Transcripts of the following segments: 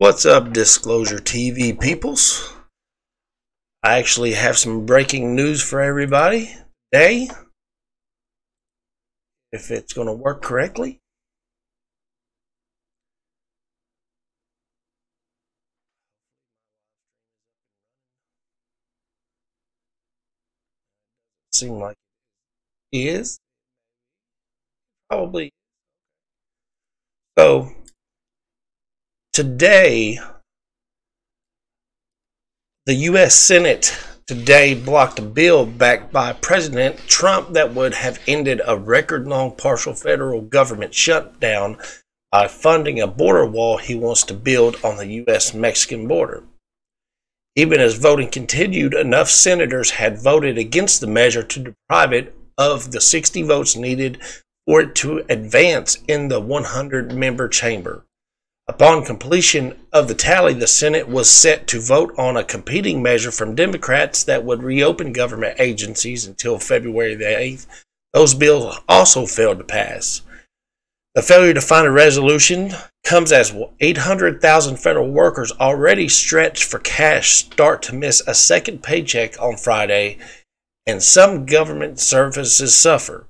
What's up, Disclosure TV peoples? I actually have some breaking news for everybody today. If it's going to work correctly. Seem like it is. Probably. So, today, the U.S. Senate today blocked a bill backed by President Trump that would have ended a record-long partial federal government shutdown by funding a border wall he wants to build on the U.S.-Mexican border. Even as voting continued, enough senators had voted against the measure to deprive it of the 60 votes needed for it to advance in the 100-member chamber. Upon completion of the tally, the Senate was set to vote on a competing measure from Democrats that would reopen government agencies until February the 8th. Those bills also failed to pass. The failure to find a resolution comes as 800,000 federal workers already stretched for cash start to miss a second paycheck on Friday, and some government services suffer.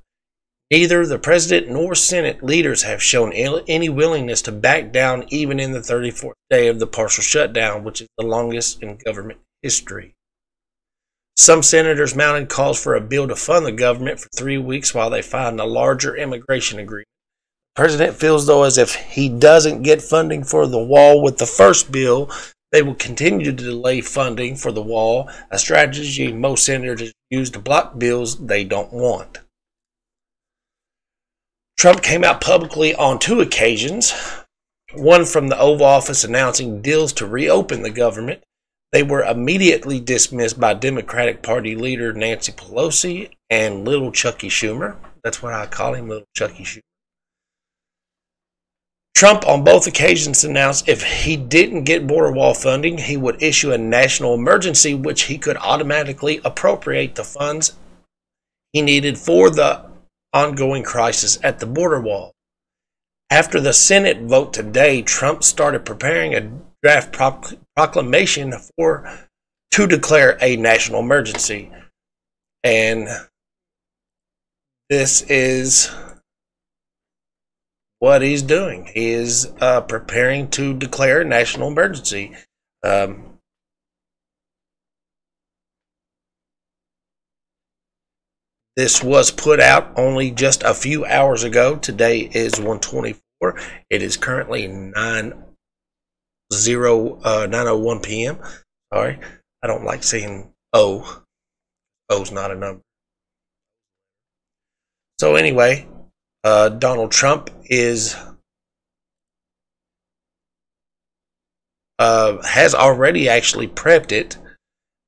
Neither the President nor Senate leaders have shown any willingness to back down even in the 34th day of the partial shutdown, which is the longest in government history. Some senators mounted calls for a bill to fund the government for 3 weeks while they find a larger immigration agreement. The president feels, though, as if he doesn't get funding for the wall with the first bill, they will continue to delay funding for the wall, a strategy most senators use to block bills they don't want. Trump came out publicly on 2 occasions, one from the Oval Office announcing deals to reopen the government. They were immediately dismissed by Democratic Party leader Nancy Pelosi and Little Chucky Schumer. That's what I call him, Little Chucky Schumer. Trump on both occasions announced if he didn't get border wall funding, he would issue a national emergency, which he could automatically appropriate the funds he needed for the ongoing crisis at the border wall. After the Senate vote today, Trump started preparing a draft proclamation to declare a national emergency. And this is what he's doing. He is preparing to declare a national emergency. This was put out only just a few hours ago. Today is 1:24. It is currently 9:01 p.m. Sorry, I don't like saying O. O's not a number. So anyway, Donald Trump has already actually prepped it,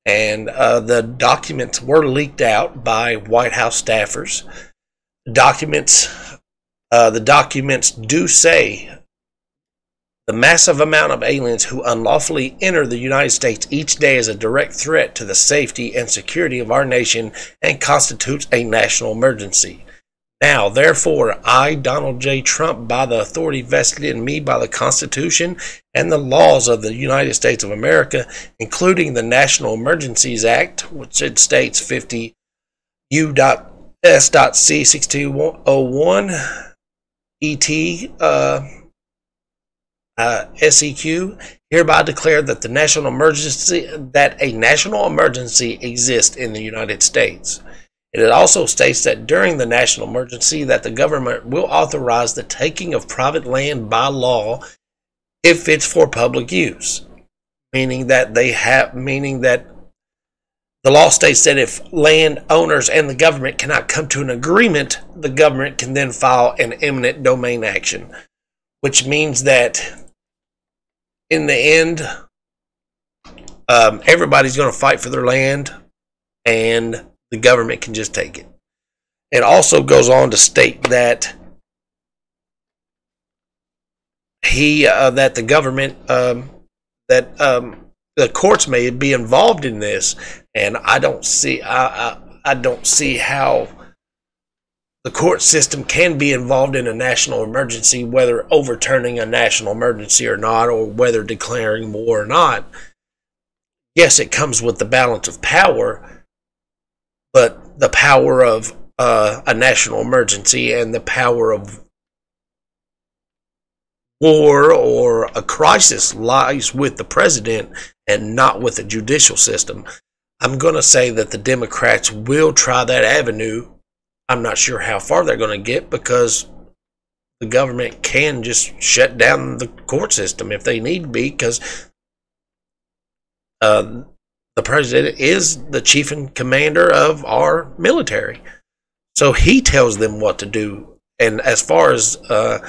and the documents were leaked out by White House staffers. The documents do say the massive amount of aliens who unlawfully enter the United States each day is a direct threat to the safety and security of our nation and constitutes a national emergency. Now, therefore, I, Donald J. Trump, by the authority vested in me by the Constitution and the laws of the United States of America, including the National Emergencies Act, which it states 50 U.S.C. 6201 ET SEQ, hereby declare that a national emergency exists in the United States. It also states that during the national emergency that the government will authorize the taking of private land by law if it's for public use, meaning that the law states that if landowners and the government cannot come to an agreement, the government can then file an eminent domain action, which means that in the end, everybody's going to fight for their land, and the government can just take it. It also goes on to state that the government, the courts may be involved in this, and I don't see how the court system can be involved in a national emergency, whether overturning a national emergency or not, or whether declaring war or not. Yes, it comes with the balance of power, but the power of a national emergency and the power of war or a crisis lies with the president and not with the judicial system. I'm going to say that the Democrats will try that avenue. I'm not sure how far they're going to get, because the government can just shut down the court system if they need to be, because the president is the chief and commander of our military. So he tells them what to do. And as far as the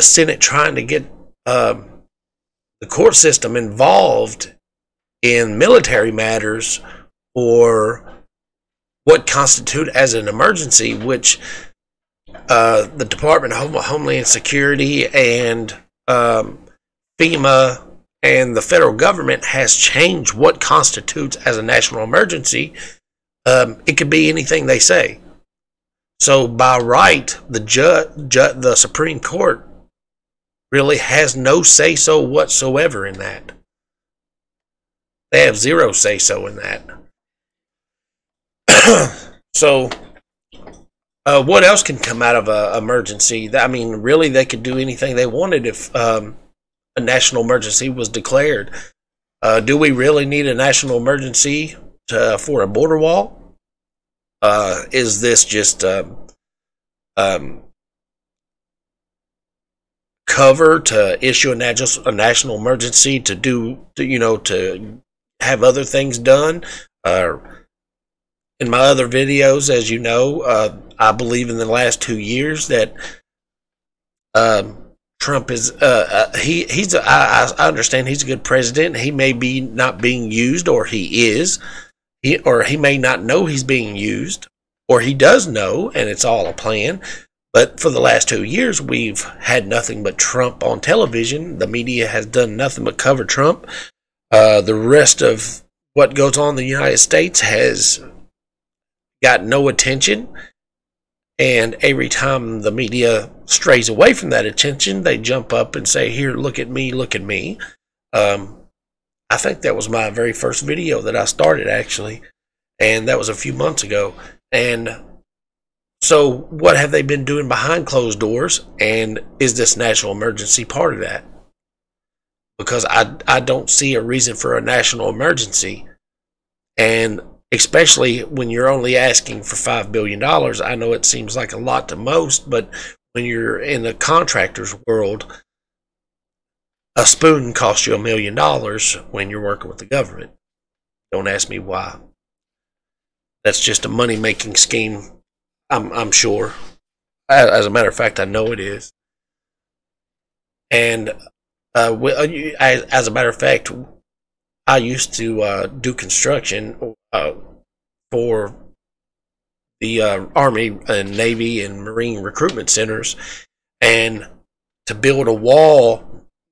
Senate trying to get the court system involved in military matters, or what constitute as an emergency, which the Department of Homeland Security and FEMA and the federal government has changed what constitutes as a national emergency. It could be anything they say. So by right, the Supreme Court really has no say-so whatsoever in that. They have zero say-so in that. So, what else can come out of an emergency? I mean, really, they could do anything they wanted if a national emergency was declared. Do we really need a national emergency for a border wall? Is this just cover to issue a national emergency to have other things done? In my other videos, as you know, I believe in the last 2 years that Trump is I understand he's a good president. He may be not being used, or he is. He may not know he's being used, or he does know, and it's all a plan. But for the last 2 years, we've had nothing but Trump on television. The media has done nothing but cover Trump. The rest of what goes on in the United States has got no attention. And every time the media strays away from that attention, they jump up and say, "Here, look at me, look at me." I think that was my very first video that I started, actually. And that was a few months ago. And so what have they been doing behind closed doors? And is this national emergency part of that? Because I don't see a reason for a national emergency. And especially when you're only asking for $5 billion. I know it seems like a lot to most, but when you're in the contractor's world, a spoon costs you $1 million when you're working with the government. Don't ask me why. That's just a money-making scheme, I'm sure. As a matter of fact, I know it is. And as a matter of fact, I used to do construction for the Army and Navy and Marine recruitment centers, and to build a wall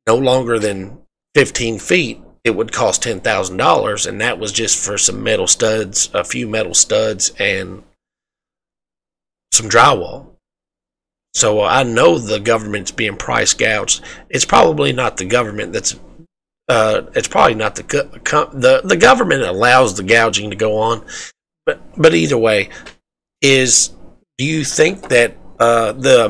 no longer than 15 feet, it would cost $10,000, and that was just for some metal studs, a few metal studs, and some drywall. So I know the government's being price gouged. It's probably not the government that's it's probably not the government allows the gouging to go on, but either way, do you think that the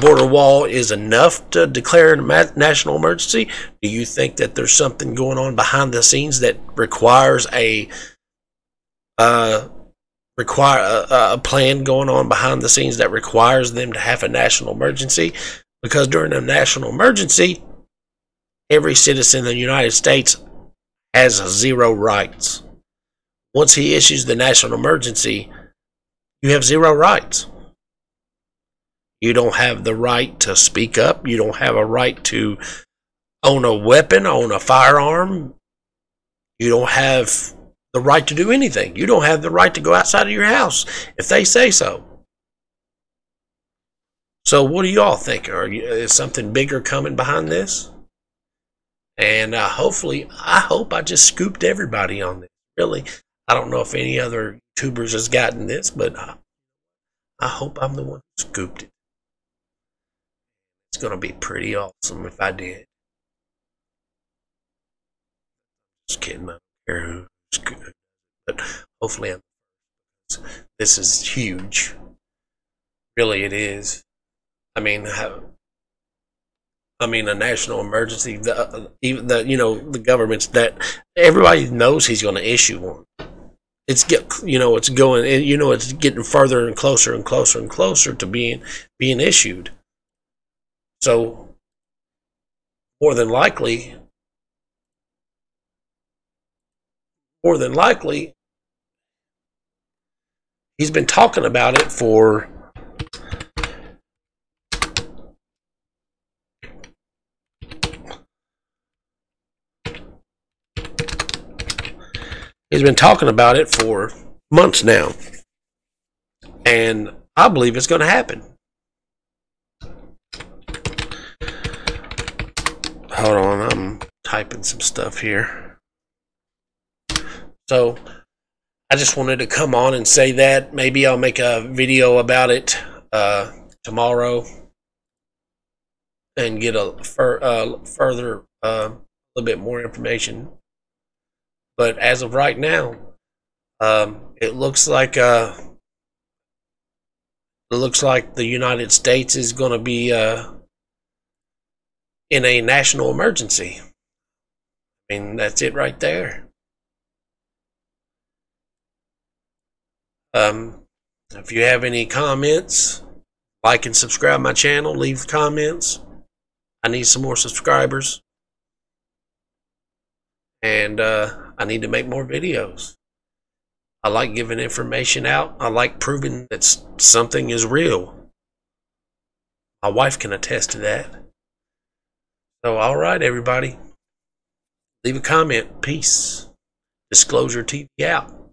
border wall is enough to declare a national emergency? Do you think that there's something going on behind the scenes that requires a plan going on behind the scenes that requires them to have a national emergency? Because during a national emergency, every citizen in the United States has 0 rights. Once he issues the national emergency, you have 0 rights. You don't have the right to speak up. You don't have a right to own a weapon, own a firearm. You don't have the right to do anything. You don't have the right to go outside of your house if they say so. So what do y'all think? Is something bigger coming behind this? And I hope I just scooped everybody on this. Really, I don't know if any other YouTubers has gotten this, but I hope I'm the one who scooped it. It's going to be pretty awesome if I did. Just kidding. I don't care who scooped it. But hopefully this is huge. Really, it is. I mean, a national emergency. The government's that everybody knows he's going to issue one. It's going, it's getting further and closer and closer and closer to being issued. So more than likely, he's been talking about it for months now, and I believe it's going to happen. Hold on, I'm typing some stuff here. So I just wanted to come on and say that. Maybe I'll make a video about it tomorrow and get a little bit more information. But as of right now, it looks like the United States is going to be in a national emergency. I mean, that's it right there. If you have any comments, like and subscribe my channel, leave comments. I need some more subscribers. And I need to make more videos. I like giving information out. I like proving that something is real. My wife can attest to that. So, all right, everybody. Leave a comment. Peace. Disclosure TV out.